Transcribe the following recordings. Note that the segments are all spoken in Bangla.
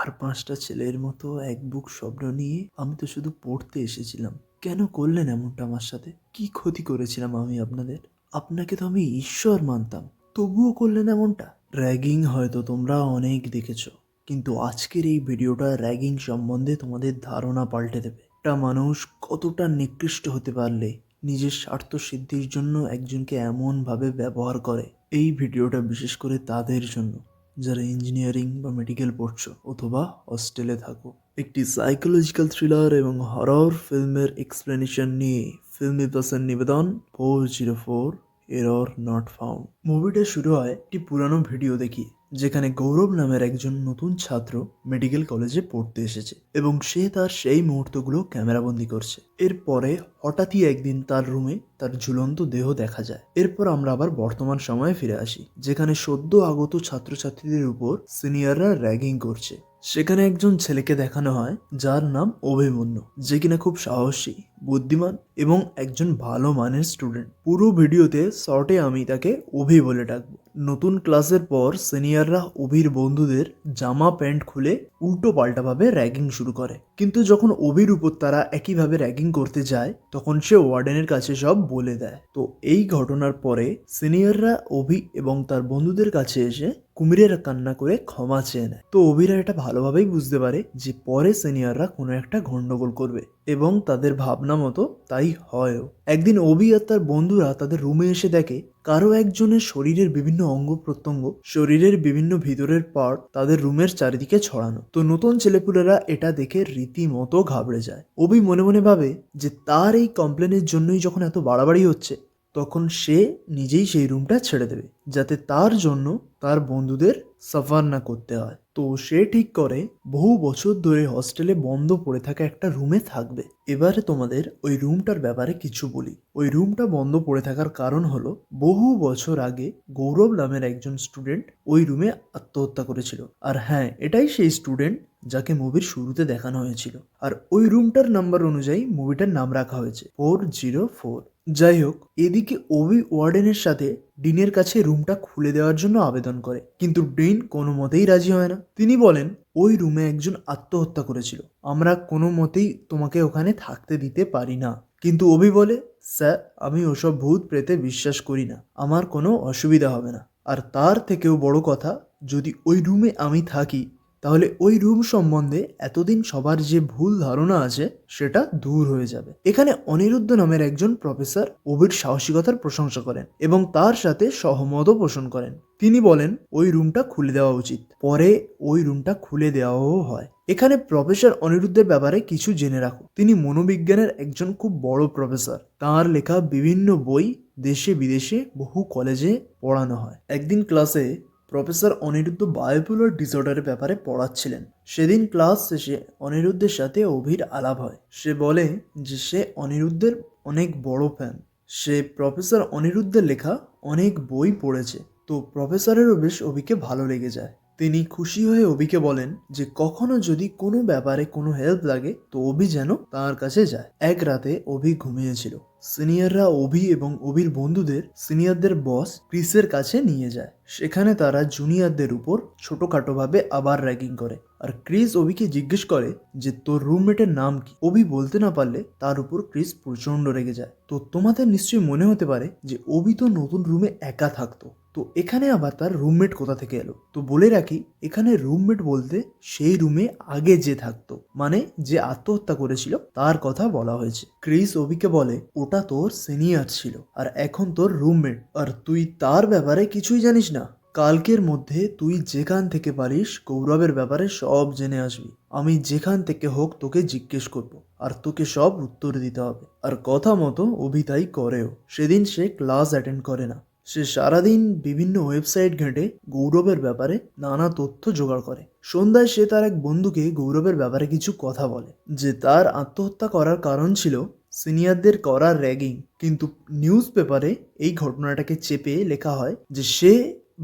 আর ৫টা ছেলের মতো এক বুক স্বপ্ন নিয়ে আমি তো শুধু পড়তে এসেছিলাম। কেন করলেন এমনটা আমার সাথে? কি ক্ষতি করেছিলাম আমি আপনাদের? আপনাকে তো আমি ঈশ্বর মানতাম। তবুও করলেন এমনটা? র‍্যাগিং হয়তো তোমরা অনেক দেখেছো। কিন্তু আজকের এই ভিডিওটা র‍্যাগিং সম্বন্ধে তোমাদের ধারণা পাল্টে দেবে। একটা মানুষ কতটা নিকৃষ্ট হতে পারলে নিজের স্বার্থ সিদ্ধির জন্য একজনকে এমনভাবে ব্যবহার করে। এই ভিডিওটা বিশেষ করে তাদের জন্য যারা ইঞ্জিনিয়ারিং বা মেডিকেল পড়ছো অথবা হস্টেলে থাকো। একটি সাইকোলজিক্যাল থ্রিলার এবং হরর ফিল্মের এক্সপ্লেনেশন নিয়ে ফিল্মি প্লাসের নিবেদন 404 এরর নট ফাউন্ড। মুভিটা শুরু হয় একটি পুরানো ভিডিও দেখি, যেখানে গৌরব নামের একজন নতুন ছাত্র মেডিকেল কলেজে পড়তে এসেছে এবং সে তার সেই মুহূর্তগুলো ক্যামেরাবন্দি করছে। এরপরে হঠাৎই একদিন তার রুমে তার ঝুলন্ত দেহ দেখা যায়। এরপর আমরা আবার বর্তমান সময়ে ফিরে আসি, যেখানে সদ্য আগত ছাত্রছাত্রীদের উপর সিনিয়ররা র্যাগিং করছে। সেখানে একজন ছেলেকে দেখানো হয় যার নাম অভিমন্যু, যে কিনা খুব সাহসী, বুদ্ধিমান এবং একজন ভালো মানের স্টুডেন্ট। পুরো ভিডিওতে শর্টে আমি তাকে অভি বলে ডাকবো। নতুন ক্লাসের পর সিনিয়ররা অভির বন্ধুদের জামা প্যান্ট খুলে উল্টো পাল্টাভাবে র্যাগিং শুরু করে। কিন্তু যখন অভির উপর তারা একইভাবে র্যাগিং করতে যায়, তখন সে ওয়ার্ডেনের কাছে সব বলে দেয়। তো এই ঘটনার পরে সিনিয়ররা অভি এবং তার বন্ধুদের কাছে এসে কুমিরের কান্না করে ক্ষমা চেয়ে নেয়। তো অভিরা এটা ভালোভাবেই বুঝতে পারে যে পরে সিনিয়ররা কোনো একটা গন্ডগোল করবে, এবং তাদের ভাবনা মতো তাই হয়ও। একদিন অভি আর তার বন্ধুরা তাদের রুমে এসে দেখে কারো একজনের শরীরের বিভিন্ন অঙ্গ প্রত্যঙ্গ, শরীরের বিভিন্ন ভিতরের পার্ট তাদের রুমের চারিদিকে ছড়ানো। তো নতুন ছেলেপুলেরা এটা দেখে রীতিমতো ঘাবড়ে যায়। অভি মনে মনে ভাবে যে তার এই কমপ্লেনের জন্যই যখন এত বাড়াবাড়ি হচ্ছে, তখন সে নিজেই সেই রুমটা ছেড়ে দেবে, যাতে তার জন্য তার বন্ধুদের সাফার না করতে হয়। তো সে ঠিক করে বহু বছর ধরে হস্টেলে বন্ধ পড়ে থাকা একটা রুমে থাকবে। এবারে তোমাদের ওই রুমটার ব্যাপারে কিছু বলি। ওই রুমটা বন্ধ পড়ে থাকার কারণ হলো, বহু বছর আগে গৌরব নামের একজন স্টুডেন্ট ওই রুমে আত্মহত্যা করেছিল। আর হ্যাঁ, এটাই সেই স্টুডেন্ট যাকে মুভির শুরুতে দেখানো হয়েছিল। আর ওই রুমটার নাম্বার অনুযায়ী মুভিটার নাম রাখা হয়েছে 404। যাই হোক, এদিকে অভি ওয়ার্ডেনের সাথে ডিনের কাছে রুমটা খুলে দেওয়ার জন্য আবেদন করে, কিন্তু ডিন কোনো মতেই রাজি হয় না। তিনি বলেন ওই রুমে একজন আত্মহত্যা করেছিল, আমরা কোনো মতেই তোমাকে ওখানে থাকতে দিতে পারি না। কিন্তু অভি বলে, স্যার, আমি ওসব ভূত প্রেতে বিশ্বাস করি না, আমার কোনো অসুবিধা হবে না। আর তার থেকেও বড় কথা, যদি ওই রুমে আমি থাকি, তাহলে ওই রুম সম্বন্ধে এতদিন সবার যে ভুল ধারণা আছে সেটা দূর হয়ে যাবে। এখানে অনিরুদ্ধ নামের একজন প্রফেসর অভির সাহসিকতার প্রশংসা করেন এবং তার সাথে সহমতও পোষণ করেন। তিনি বলেন ওই রুমটা খুলে দেওয়া উচিত। পরে ওই রুমটা খুলে দেওয়াও হয়। এখানে প্রফেসর অনিরুদ্ধের ব্যাপারে কিছু জেনে রাখো। তিনি মনোবিজ্ঞানের একজন খুব বড় প্রফেসর। তাঁর লেখা বিভিন্ন বই দেশে বিদেশে বহু কলেজে পড়ানো হয়। একদিন ক্লাসে প্রফেসর অনিরুদ্ধ বায়োপোলার ডিসঅর্ডারের ব্যাপারে পড়াচ্ছিলেন। সেদিন ক্লাস শেষে অনিরুদ্ধের সাথে অভির আলাপ হয়। সে বলে যে সে অনিরুদ্ধের অনেক বড় ফ্যান। সে প্রফেসর অনিরুদ্ধের লেখা অনেক বই পড়েছে। তো প্রফেসরেরও বেশ অভিকে ভালো লেগে যায়। তিনি খুশি হয়ে অভিকে বলেন যে কখনো যদি কোনো ব্যাপারে কোনো হেল্প লাগে তো অভি যেন তার কাছে যায়। এক রাতে অভি ঘুমিয়েছিল। সিনিয়ররা অভি এবং অভির বন্ধুদের সিনিয়রদের বস ক্রিসের কাছে নিয়ে যায়। সেখানে তারা জুনিয়রদের উপর ছোটখাটোভাবে আবার র্যাগিং করে। আর ক্রিস অভিকে জিজ্ঞেস করে যে তোর রুমমেটের নাম কি। অভি বলতে না পারলে তার উপর ক্রিস প্রচন্ড রেগে যায়। তো তোমাদের নিশ্চয়ই মনে হতে পারে যে অভি তো নতুন রুমে একা থাকতো, তো এখানে আবার তার রুমমেট কোথা থেকে এলো। তো বলে রাখি, এখানে রুমমেট বলতে সেই রুমে আগে যে থাকতো, মানে যে আত্মহত্যা করেছিল তার কথা বলা হয়েছে। ক্রিস অভিকে বলে ওটা তোর সিনিয়র ছিল আর এখন তোর রুমমেট, আর তুই তার ব্যাপারে কিছুই জানিস না। কালকের মধ্যে তুই যেখান থেকে পারিস গৌরবের ব্যাপারে সব জেনে আসবি। আমি যেখান থেকে হোক তোকে জিজ্ঞেস করব, আর তোকে সব উত্তর দিতে হবে। আর কথা মতো অভি তাই করেও। সেদিন সে ক্লাস অ্যাটেন্ড করে না। সে সারাদিন বিভিন্ন ওয়েবসাইট ঘেঁটে গৌরবের ব্যাপারে নানা তথ্য জোগাড় করে। সন্ধ্যায় সে তার এক বন্ধুকে গৌরবের ব্যাপারে কিছু কথা বলে, যে তার আত্মহত্যা করার কারণ ছিল সিনিয়রদের করা র্যাগিং। কিন্তু নিউজ পেপারে এই ঘটনাটাকে চেপে লেখা হয় যে সে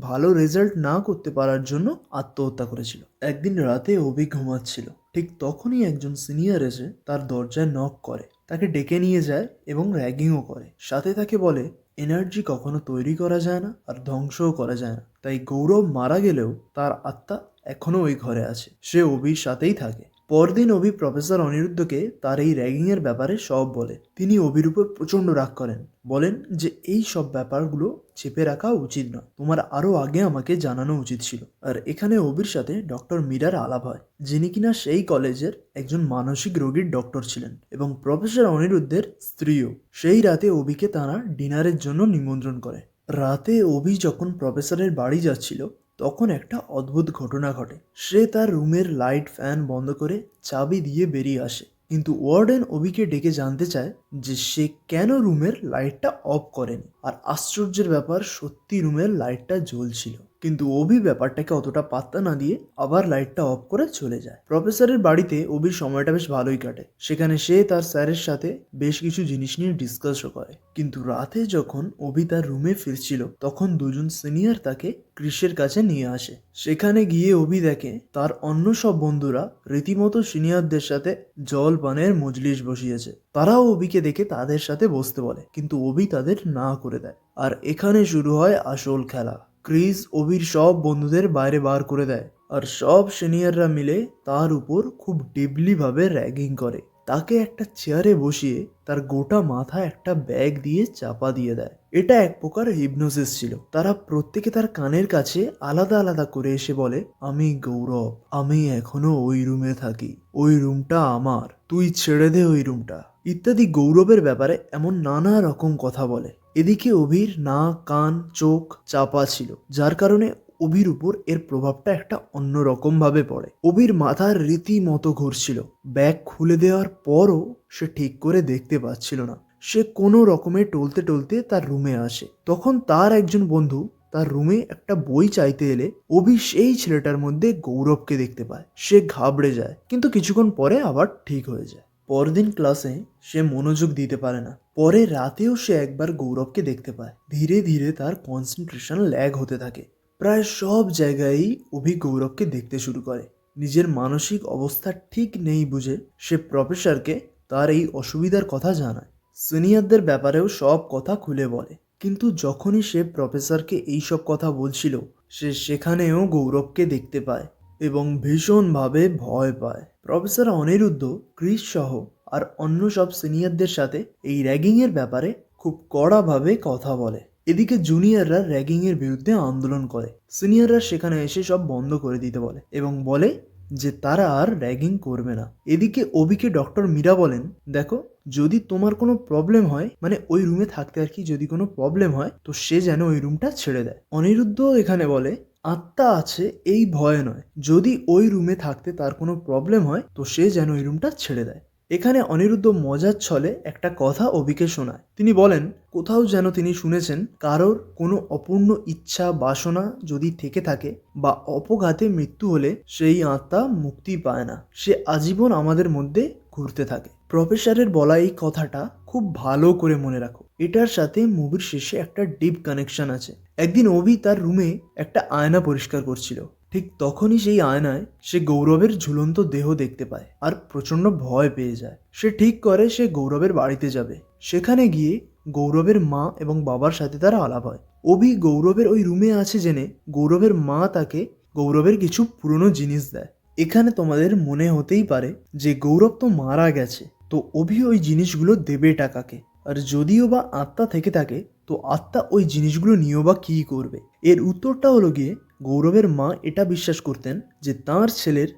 ভালো রেজাল্ট না করতে পারার জন্য আত্মহত্যা করেছিল। একদিন রাতে অভি ঘুমাচ্ছিল, ঠিক তখনই একজন সিনিয়র এসে তার দরজায় নক করে, তাকে ডেকে নিয়ে যায় এবং র্যাগিংও করে। সাথে তাকে বলে এনার্জি কখনো তৈরি করা যায় না আর ধ্বংসও করা যায় না, তাই গৌরব মারা গেলেও তার আত্মা এখনো ওই ঘরে আছে, সে অভির সাথেই থাকে। পরদিন অভি প্রফেসর অনিরুদ্ধকে তার এই র্যাগিং এর ব্যাপারে সব বলে। তিনি অভির উপর প্রচন্ড রাগ করেন, বলেন যে এই সব ব্যাপারগুলো চেপে রাখা উচিত নয়, তোমার আরো আগে আমাকে জানানো উচিত ছিল। আর এখানে অভির সাথে ডক্টর মীরার আলাপ হয়, যিনি কিনা সেই কলেজের একজন মানসিক রোগীর ডক্টর ছিলেন এবং প্রফেসর অনিরুদ্ধের স্ত্রীও। সেই রাতে অভিকে তারা ডিনারের জন্য নিমন্ত্রণ করে। রাতে অভি যখন প্রফেসরের বাড়ি যাচ্ছিল তখন একটা অদ্ভুত ঘটনা ঘটে। সে তার রুমের লাইট ফ্যান বন্ধ করে চাবি দিয়ে বেরিয়ে আসে, কিন্তু ওয়ার্ডেন অভিকে ডেকে জানতে চায় যে সে কেন রুমের লাইটটা অফ করেনি। আর আশ্চর্যের ব্যাপার, সত্যি রুমের লাইটটা জ্বলছিল, কিন্তু অভি ব্যাপারটাকে অতটা পাত্তা না দিয়ে আবার লাইটটা অফ করে চলে যায়। প্রফেসরের বাড়িতে অভির সময়টা বেশ ভালোই কাটে। সেখানে সে তার স্যারের সাথে বেশ কিছু জিনিস নিয়ে ডিসকাসও করে। কিন্তু রাতে যখন অভি তার রুমে ফিরছিল তখন দুজন সিনিয়র তাকে ক্রিসের কাছে নিয়ে আসে। সেখানে গিয়ে অভি দেখে তার অন্য সব বন্ধুরা রীতিমতো সিনিয়রদের সাথে জলপানের মজলিস বসিয়েছে। তারাও অভিকে দেখে তাদের সাথে বসতে বলে, কিন্তু অভি তাদের না করে দেয়। আর এখানে শুরু হয় আসল খেলা। ক্রিস অভির সব বন্ধুদের বাইরে বার করে দেয়, আর সব সিনিয়ররা মিলে তার উপর খুব ডিপলি ভাবে র্যাগিং করে। তাকে একটা চেয়ারে বসিয়ে তার গোটা মাথায় একটা ব্যাগ দিয়ে চাপা দিয়ে দেয়। এটা এক প্রকার হিপনোসিস ছিল। তারা প্রত্যেকে তার কানের কাছে আলাদা আলাদা করে এসে বলে, আমি গৌরব, আমি এখনো ওই রুমে থাকি, ওই রুমটা আমার, তুই ছেড়ে দে ওই রুমটা, ইত্যাদি গৌরবের ব্যাপারে এমন নানা রকম কথা বলে। এদিকে অভির নাক, কান, চোখ চাপা ছিল, যার কারণে অভির উপর এর প্রভাবটা একটা অন্যরকম ভাবে পড়ে। অভির মাথার রীতিমতো ঘুরছিল। ব্যাগ খুলে দেওয়ার পরও সে ঠিক করে দেখতে পাচ্ছিল না। সে কোনো রকমে টলতে টলতে তার রুমে আসে। তখন তার একজন বন্ধু তার রুমে একটা বই চাইতে এলে অভি সেই ছেলেটার মধ্যে গৌরবকে দেখতে পায়। সে ঘাবড়ে যায়, কিন্তু কিছুক্ষণ পরে আবার ঠিক হয়ে যায়। পরদিন ক্লাসে সে মনোযোগ দিতে পারে না। পরে রাতেও সে একবার গৌরবকে দেখতে পায়। ধীরে ধীরে তার কনসেন্ট্রেশন ল্যাগ হতে থাকে। প্রায় সব জায়গায়ই অভি গৌরবকে দেখতে শুরু করে। নিজের মানসিক অবস্থা ঠিক নেই বুঝে সে প্রফেসরকে তার এই অসুবিধার কথা জানায়। সিনিয়রদের ব্যাপারেও সব কথা খুলে বলে। কিন্তু যখনই সে প্রফেসরকে এইসব কথা বলছিল, সে সেখানেও গৌরবকে দেখতে পায় এবং ভীষণভাবে ভয় পায়। প্রফেসর অনিরুদ্ধ, ক্রিস সহ আর অন্য সব সিনিয়রদের সাথে এই র্যাগিংয়ের ব্যাপারে খুব কড়াভাবে কথা বলে। এদিকে জুনিয়ররা র্যাগিংয়ের বিরুদ্ধে আন্দোলন করে। সিনিয়ররা সেখানে এসে সব বন্ধ করে দিতে বলে এবং বলে যে তারা আর র্যাগিং করবে না। এদিকে অভিকে ডক্টর মীরা বলেন, দেখো, যদি তোমার কোনো প্রবলেম হয়, মানে ওই রুমে থাকতে আর কি যদি কোনো প্রবলেম হয়, তো সে যেন ওই রুমটা ছেড়ে দেয়। অনিরুদ্ধ এখানে বলে, আত্মা আছে এই ভয় নয়, যদি ওই রুমে থাকতে তার কোনো প্রবলেম হয় তো সে যেন ওই রুমটা ছেড়ে দেয়। এখানে অনিরুদ্ধ মজার ছলে একটা কথা অভিকে শোনায়। তিনি বলেন, কোথাও যেন তিনি শুনেছেন কারোর কোনো অপূর্ণ ইচ্ছা বাসনা যদি থেকে থাকে বা অপঘাতে মৃত্যু হলে সেই আত্মা মুক্তি পায় না, সে আজীবন আমাদের মধ্যে ঘুরতে থাকে। প্রফেসরের বলা এই কথাটা খুব ভালো করে মনে রাখো। এটার সাথে মুভির শেষে একটা ডিপ কানেকশন আছে। একদিন অভি তার রুমে একটা আয়না পরিষ্কার করছিল। ঠিক তখনই সেই আয়নায় সে গৌরবের ঝুলন্ত দেহ দেখতে পায় আর প্রচন্ড ভয় পেয়ে যায়। সে ঠিক করে সে গৌরবের বাড়িতে যাবে। সেখানে গিয়ে গৌরবের মা এবং বাবার সাথে তার আলাপ হয়। অভি গৌরবের ওই রুমে আছে জেনে গৌরবের মা তাকে গৌরবের কিছু পুরনো জিনিস দেয়। এখানে তোমাদের মনে হতেই পারে যে গৌরব তো মারা গেছে, তো অভি ওই জিনিসগুলো দেবে টাকাকে। আর যদিও বা আত্মা থেকে থাকে, তো আত্মা ওই জিনিসগুলো নিয়েও বা কী করবে? এর উত্তরটা হলো গিয়ে, গৌরবের মা এটা বিশ্বাস করতেন যে তার ছেলের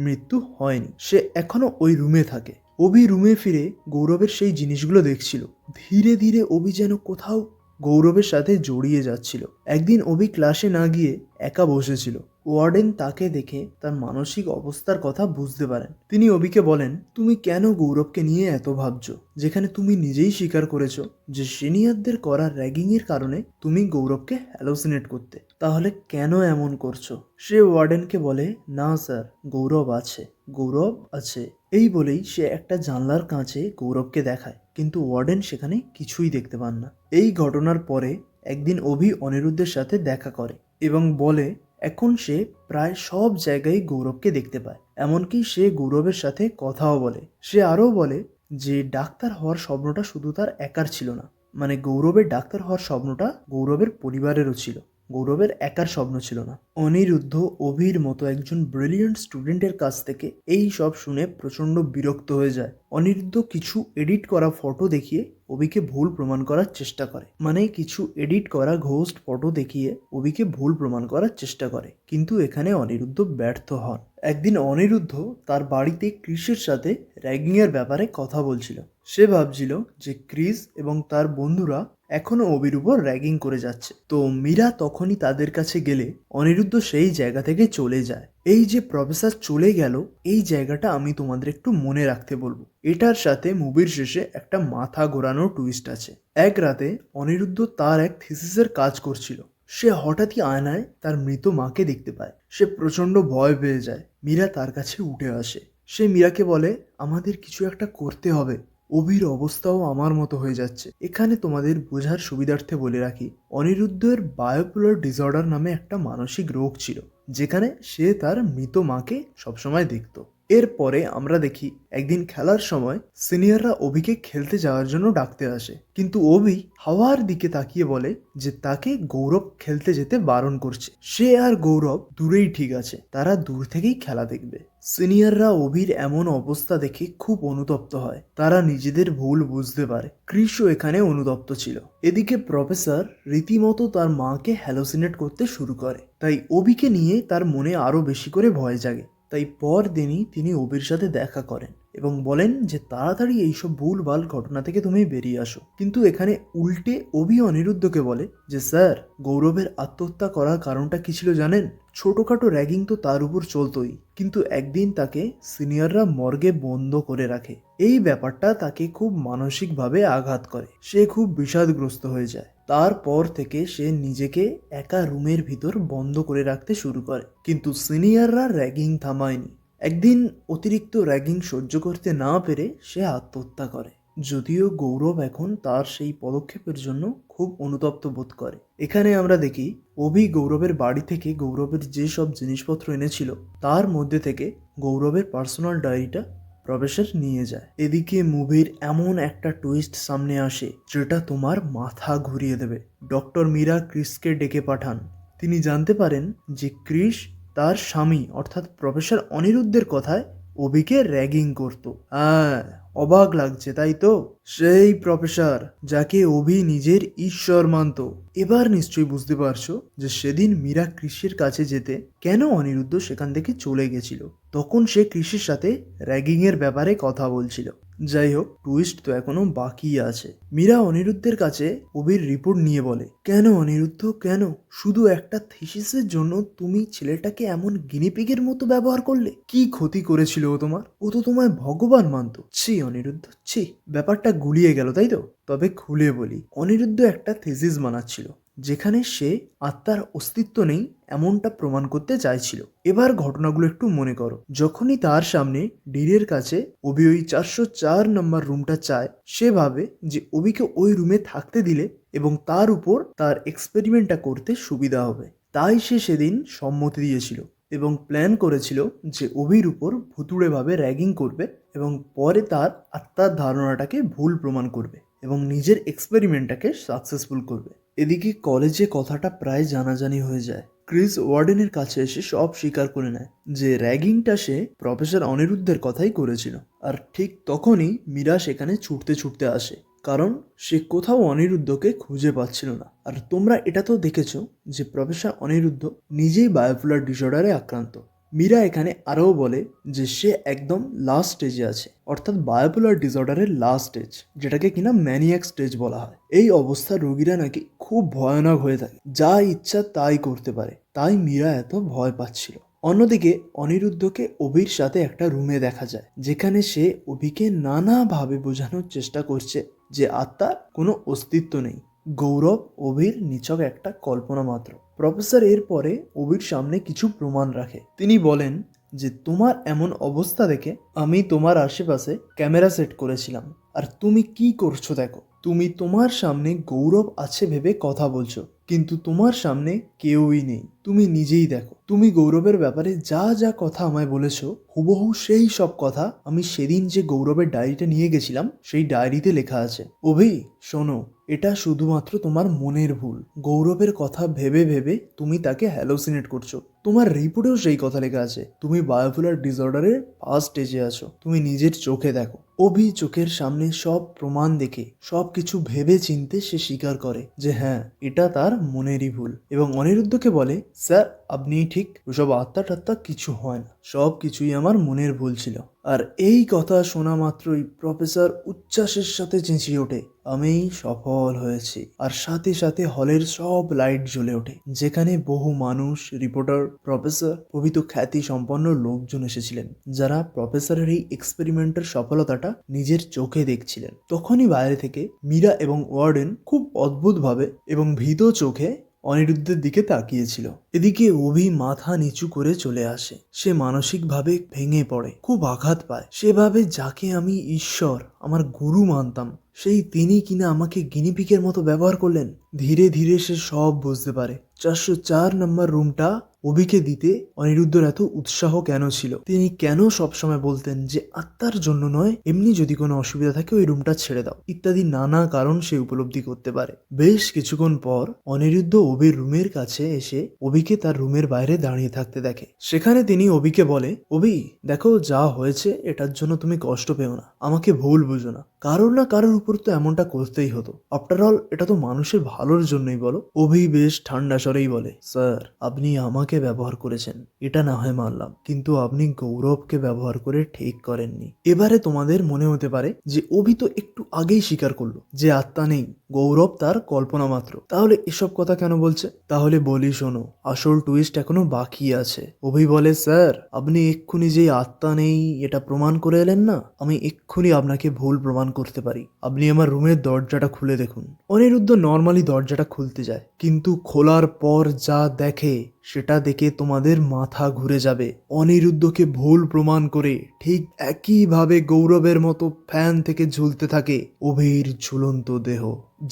মৃত্যু হয়নি, সে এখনো ওই রুমে থাকে। অভি রুমে ফিরে গৌরবের সেই জিনিসগুলো দেখছিল। ধীরে ধীরে অভি যেন কোথাও গৌরবের সাথে জড়িয়ে যাচ্ছিল। একদিন অভি ক্লাসে না গিয়ে একা বসেছিল। ওয়ার্ডেন তাকে দেখে তার মানসিক অবস্থার কথা বুঝতে পারেন। তিনি অভিকে বলেন, তুমি কেন গৌরবকে নিয়ে এত ভাবছো, যেখানে তুমি নিজেই স্বীকার করেছো যে সিনিয়রদের করা র্যাগিংয়ের কারণে তুমি গৌরবকে হ্যালোসিনেট করতে, তাহলে কেন এমন করছো? সে ওয়ার্ডেনকে বলে, না স্যার, গৌরব আছে, গৌরব আছে। এই বলেই সে একটা জানলার কাছে গৌরবকে দেখায়, কিন্তু ওয়ার্ডেন সেখানে কিছুই দেখতে পান না। এই ঘটনার পরে একদিন অভি অনিরুদ্ধের সাথে দেখা করে এবং বলে এখন সে প্রায় সব জায়গায় গৌরবকে দেখতে পায়, এমনকি সে গৌরবের সাথে কথাও বলে। সে আরও বলে যে ডাক্তার হওয়ার স্বপ্নটা শুধু তার একার ছিল না, মানে গৌরবের ডাক্তার হওয়ার স্বপ্নটা গৌরবের পরিবারেরও ছিল। গৌরবের একার স্বপ্ন ছিল না। অনিরুদ্ধ অভির মতো একজন ব্রিলিয়েন্ট স্টুডেন্টের কাছ থেকে এই সব শুনে প্রচণ্ড বিরক্ত হয়ে যায়। অনিরুদ্ধ কিছু এডিট করা ফটো দেখিয়ে অভিকে ভুল প্রমাণ করার চেষ্টা করে, মানে কিছু এডিট করা ঘোস্ট ফটো দেখিয়ে অভিকে ভুল প্রমাণ করার চেষ্টা করে, কিন্তু এখানে অনিরুদ্ধ ব্যর্থ হন। একদিন অনিরুদ্ধ তার বাড়িতে ক্রিসের সাথে র্যাগিংয়ের ব্যাপারে কথা বলছিল। সে ভাবছিল যে ক্রিস এবং তার বন্ধুরা এখনো অভির উপর র্যাগিং করে যাচ্ছে। তো মীরা তখনই তাদের কাছে গেলে অনিরুদ্ধ সেই জায়গা থেকে চলে যায়। এই যে প্রফেসর চলে গেল, এই জায়গাটা আমি তোমাদের একটু মনে রাখতে বলবো। এটার সাথে মুভির শেষে একটা মাথা ঘোরানো টুইস্ট আছে। এক রাতে অনিরুদ্ধ তার এক থিসিসের কাজ করছিল। সে হঠাৎই আয়নায় তার মৃত মাকে দেখতে পায়। সে প্রচন্ড ভয় পেয়ে যায়। মীরা তার কাছে উঠে আসে। সে মীরাকে বলে, আমাদের কিছু একটা করতে হবে, অভির অবস্থাও আমার মতো হয়ে যাচ্ছে। এখানে তোমাদের বোঝার সুবিধার্থে বলে রাখি, অনিরুদ্ধের বায়োপোলার ডিসঅর্ডার নামে একটা মানসিক রোগ ছিল, যেখানে সে তার মৃত মাকে সবসময় দেখত। এরপরে আমরা দেখি একদিন খেলার সময় সিনিয়ররা অভিকে খেলতে যাওয়ার জন্য ডাকতে আসে, কিন্তু অভি হাওয়ার দিকে তাকিয়ে বলে যে তাকে গৌরব খেলতে যেতে বারণ করছে। সে আর গৌরব দূরেই ঠিক আছে, তারা দূর থেকেই খেলা দেখবে। সিনিয়ররা অভির এমন অবস্থা দেখে খুব অনুতপ্ত হয়। তারা নিজেদের ভুল বুঝতে পারে। ক্রিসও এখানে অনুতপ্ত ছিল। এদিকে প্রফেসর রীতিমতো তার মাকে হ্যালোসিনেট করতে শুরু করে, তাই অভিকে নিয়ে তার মনে আরো বেশি করে ভয় জাগে। তাই পরদিনই তিনি অভির সাথে দেখা করেন এবং বলেন যে তাড়াতাড়ি এইসব ভুলভাল ঘটনা থেকে তুমি বেরিয়ে আসো। কিন্তু এখানে উল্টে অভি অনিরুদ্ধকে বলে যে স্যার, গৌরবের আত্মহত্যা করার কারণটা কি ছিল জানেন? ছোটখাটো র্যাগিং তো তার উপর চলতোই, কিন্তু একদিন তাকে সিনিয়ররা মর্গে বন্ধ করে রাখে। এই ব্যাপারটা তাকে খুব মানসিকভাবে আঘাত করে। সে খুব বিষাদগ্রস্ত হয়ে যায়। তারপর থেকে সে নিজেকে একা রুমের ভিতর বন্ধ করে রাখতে শুরু করে, কিন্তু সিনিয়ররা র্যাগিং থামায়নি। একদিন অতিরিক্ত র্যাগিং সহ্য করতে না পেরে সে আত্মহত্যা করে। যদিও গৌরব এখন তার সেই পদক্ষেপের জন্য খুব অনুতপ্ত বোধ করে। এখানে আমরা দেখি অভি গৌরবের বাড়ি থেকে গৌরবের যে সব জিনিসপত্র এনেছিল তার মধ্যে থেকে গৌরবের পার্সোনাল ডায়েরিটা প্রফেসর নিয়ে যায়। এদিকে মুভির এমন একটা টুইস্ট সামনে আসে যেটা তোমার মাথা ঘুরিয়ে দেবে। ডক্টর মীরা ক্রিসকে ডেকে পাঠান। তিনি জানতে পারেন যে ক্রিস তার স্বামী অর্থাৎ প্রফেসর অনিরুদ্ধের কথায় অভিকে র্যাগিং করত। হ্যাঁ, অবাক লাগছে তাই তো? সেই প্রফেসর যাকে অভি নিজের ঈশ্বর মানত। এবার নিশ্চয়ই বুঝতে পারছো যে সেদিন মীরা কৃষির কাছে যেতে কেন অনিরুদ্ধ সেখান থেকে চলে গেছিল। তখন সে কৃষির সাথে র্যাগিং এর ব্যাপারে কথা বলছিল। যাই হোক, টুইস্ট তো এখনো বাকি আছে। মীরা অনিরুদ্ধের কাছে অভির রিপোর্ট নিয়ে বলে, কেন অনিরুদ্ধ, কেন? শুধু একটা থিসিসের জন্য তুমি ছেলেটাকে এমন গিনিপিগের মতো ব্যবহার করলে? কি ক্ষতি করেছিল ও তোমার? ও তো তোমায় ভগবান মানত। ছি অনিরুদ্ধ, ছি। ব্যাপারটা গুলিয়ে গেল তাই তো? তবে খুলে বলি, অনিরুদ্ধ একটা থিসিস বানাচ্ছিল যেখানে সে আত্মার অস্তিত্ব নেই এমনটা প্রমাণ করতে চাইছিল। এবার ঘটনাগুলো একটু মনে করো। যখনই তার সামনে ডিরের কাছে অভি ওই 404 নম্বর রুমটা চায়, সে ভাবে যে অভিকে ওই রুমে থাকতে দিলে এবং তার উপর তার এক্সপেরিমেন্টটা করতে সুবিধা হবে। তাই সে সেদিন সম্মতি দিয়েছিল এবং প্ল্যান করেছিল যে অভির উপর ভুতুড়েভাবে র্যাগিং করবে এবং পরে তার আত্মার ধারণাটাকে ভুল প্রমাণ করবে এবং নিজের এক্সপেরিমেন্টটাকে সাকসেসফুল করবে। এদিকে কলেজে কথাটা প্রায় জানাজানি হয়ে যায়। ক্রিস ওয়ার্ডেনের কাছে এসে সব স্বীকার করে নেয় যে র্যাগিংটা সে প্রফেসর অনিরুদ্ধের কথাই করেছিল। আর ঠিক তখনই মীরা সেখানে ছুটতে ছুটতে আসে, কারণ সে কোথাও অনিরুদ্ধকে খুঁজে পাচ্ছিল না। আর তোমরা এটা তো দেখেছো যে প্রফেসর অনিরুদ্ধ নিজেই বায়োপোলার ডিসঅর্ডারে আক্রান্ত। মীরা এখানে আরও বলে যে সে একদম লাস্ট স্টেজে আছে, অর্থাৎ বায়োপোলার ডিসঅর্ডারের লাস্ট স্টেজ, যেটাকে কিনা ম্যানিয়াক স্টেজ বলা হয়। এই অবস্থা রোগীরা নাকি খুব ভয়ানক হয়ে থাকে, যা ইচ্ছা তাই করতে পারে। তাই মীরা এত ভয় পাচ্ছিল। অন্যদিকে অনিরুদ্ধকে অভির সাথে একটা রুমে দেখা যায়, যেখানে সে অভিকে নানাভাবে বোঝানোর চেষ্টা করছে যে আত্মার কোনো অস্তিত্ব নেই। গৌরব অভির নিছক একটা কল্পনা মাত্র। প্রফেসর এরপরে অভির সামনে কিছু প্রমাণ রাখে। তিনি বলেন যে তোমার এমন অবস্থা দেখে আমি তোমার আশেপাশে ক্যামেরা সেট করেছিলাম, আর তুমি কি করছো দেখো। তুমি তোমার সামনে গৌরব আছে ভেবে কথা বলছো, কিন্তু তোমার সামনে কেউই নেই। তুমি নিজেই দেখো, তুমি গৌরবের ব্যাপারে যা যা কথা আমায় বলেছো হুবহু সেই সব কথা আমি সেদিন যে গৌরবের ডায়েরিটা নিয়ে গেছিলাম সেই ডায়েরিতে লেখা আছে। অভি, শোনো, এটা শুধুমাত্র তোমার মনের ভুল। গৌরবের কথা ভেবে ভেবে তুমি তাকে হ্যালোসিনেট করছো। তোমার রিপোর্টেও সেই কথা লেখা আছে। তুমি বায়োপোলার ডিসঅর্ডারের ফার্স্ট স্টেজে আছো। তুমি নিজের চোখে দেখো। অভি চোখের সামনে সব প্রমাণ দেখে সবকিছু ভেবে চিনতে সে স্বীকার করে যে হ্যাঁ, এটা তার মনেরই ভুল এবং অনিরুদ্ধকে বলে, স্যার আপনি ঠিক, ওসব আত্মা টাত্মা কিছু হয় না, সব কিছুই আমার মনের ভুল ছিল। আর এই কথা শোনা মাত্রই প্রফেসর উচ্ছ্বাসের সাথে চেঁচিয়ে ওঠে, আমি সফল হয়েছি। আর সাথে সাথে হলের সব লাইট জ্বলে ওঠে, যেখানে বহু মানুষ, রিপোর্টার, প্রফেসর প্রভৃত খ্যাতি সম্পন্ন লোকজন এসেছিলেন, যারা প্রফেসরের এই এক্সপেরিমেন্টের সফলতাটা নিজের চোখে দেখছিলেন। তখনই বাইরে থেকে মীরা এবং ওয়ার্ডেন খুব অদ্ভুতভাবে এবং ভীত চোখে অনিরুদ্ধের দিকে তাকিয়েছিল। এদিকে অভি মাথা নিচু করে চলে আসে। সে মানসিকভাবে ভেঙে পড়ে, খুব আঘাত পায়। সেভাবে যাকে আমি ঈশ্বর, আমার গুরু মানতাম, সেই তিনি কিনা আমাকে গিনিপিকের মতো ব্যবহার করলেন। ধীরে ধীরে সে সব বুঝতে পারে। 404 নম্বর রুমটা অভিকে দিতে অনিরুদ্ধর এত উৎসাহ কেন ছিল। তিনি কেন সবসময় বলতেন যে আত্মার জন্য নয়, এমনি যদি কোনো অসুবিধা থাকে ওই রুমটা ছেড়ে দাও, ইত্যাদি নানা কারণ সে উপলব্ধি করতে পারে। বেশ কিছুক্ষণ পর অনিরুদ্ধ অভির রুমের কাছে এসে অভিকে তার রুমের বাইরে দাঁড়িয়ে থাকতে দেখে। সেখানে তিনি অভিকে বলে, অভি দেখো, যা হয়েছে এটার জন্য তুমি কষ্ট পেও না, আমাকে ভুল বুঝো না, কারোর না কারোর উপর তো এমনটা করতেই হতো। আফটার অল এটা তো মানুষের ভালোর জন্যই, বলো। অভি বেশ ঠান্ডা স্বরেই বলে, স্যার আপনি আমাকে ব্যবহার করেছেন, এটা না হয় মানলাম, কিন্তু আপনি গৌরবকে ব্যবহার করে ঠিক করেননি। এবারে তোমাদের মনে হতে পারে যে অভি তো একটু আগেই স্বীকার করলো যে আত্মা নেই, গৌরব তার কল্পনা মাত্র, তাহলে এসব কথা কেন বলছে? তাহলে বলি শোনো, আসল টুইস্ট এখনো বাকি আছে। অভি বলে, স্যার আপনি এক্ষুনি যে আত্মা নেই এটা প্রমাণ করে এলেন না, আমি এক্ষুনি আপনাকে ভুল প্রমাণ করতে পারি। আপনি আমার রুমের দরজাটা খুলে দেখুন। অনিরুদ্ধ নর্মালি দরজাটা খুলতে যায়, কিন্তু খোলার পর যা দেখে সেটা দেখে তোমাদের মাথা ঘুরে যাবে। অনিরুদ্ধকে ভুল প্রমাণ করে ঠিক একইভাবে গৌরবের মতো ফ্যান থেকে ঝুলতে থাকে অভির ঝুলন্ত দেহ,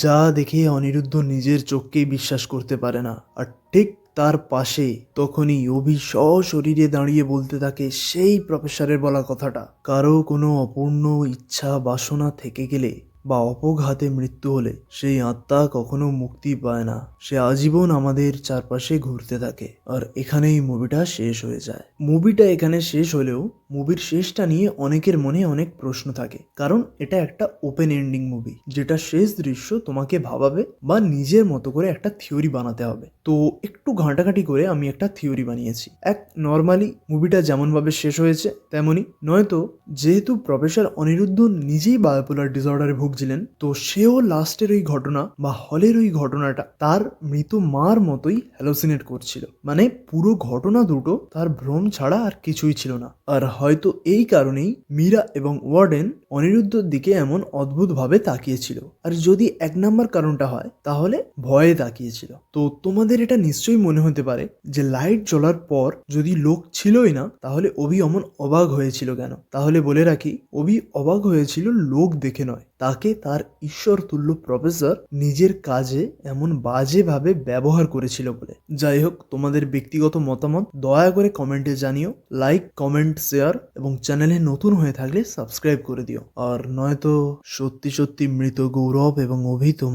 যা দেখে অনিরুদ্ধ নিজের চোখকেই বিশ্বাস করতে পারে না। আর ঠিক তার পাশে তখনই অভি সশরীরে দাঁড়িয়ে বলতে থাকে সেই প্রফেসরের বলা কথাটা, কারো কোনো অপূর্ণ ইচ্ছা বাসনা থেকে গেলে বা অপঘাতে মৃত্যু হলে সেই আত্মা কখনো মুক্তি পায় না, সে আজীবন আমাদের চারপাশে ঘুরতে থাকে। আর এখানেই মুভিটা শেষ হয়ে যায়। মুভিটা এখানে শেষ হলেও মুভির শেষটা নিয়ে অনেকের মনে অনেক প্রশ্ন থাকে, কারণ এটা একটা ওপেন এন্ডিং মুভি, যেটা শেষ দৃশ্য তোমাকে ভাবাবে বা নিজের মতো করে একটা থিওরি বানাতে হবে। তো একটু ঘাঁটাঘাঁটি করে আমি একটা থিওরি বানিয়েছি। এক নর্মালি মুভিটা যেমনভাবে শেষ হয়েছে তেমনই, নয়তো যেহেতু প্রফেসর অনিরুদ্ধ নিজেই বায়োপোলার ডিসঅর্ডারে ভুগছিলেন, তো সেও লাস্টের ওই ঘটনা বা হলের ওই ঘটনাটা তার মৃত মার মতোই হ্যালোসিনেট করছিল। মানে পুরো ঘটনা দুটো তার ভ্রম ছাড়া আর কিছুই ছিল না। আর হয়তো এই কারণেই মীরা এবং ওয়ার্ডেন অনিরুদ্ধর দিকে এমন অদ্ভুতভাবে তাকিয়েছিল। আর যদি 1 নম্বর কারণটা হয় তাহলে ভয়ে তাকিয়েছিল। তো তোমাদের এটা নিশ্চয়ই মনে হতে পারে যে লাইট জ্বলার পর যদি লোক ছিলই না তাহলে অভি অমন অবাক হয়েছিল কেন। তাহলে বলে রাখি, অভি অবাক হয়েছিল লোক দেখে নয়, তাকে তার ঈশ্বর তুল্য প্রফেসর নিজের কাজে এমন বাজেভাবে ব্যবহার করেছিল বলে। যাই হোক, তোমাদের ব্যক্তিগত মতামত দয়া করে কমেন্টে জানিও। লাইক, কমেন্ট, শেয়ার এবং চ্যানেলে নতুন হয়ে থাকলে সাবস্ক্রাইব করে দিও। আর নয়তো সত্যি সত্যি মৃত গৌরব এবং অভি তোমার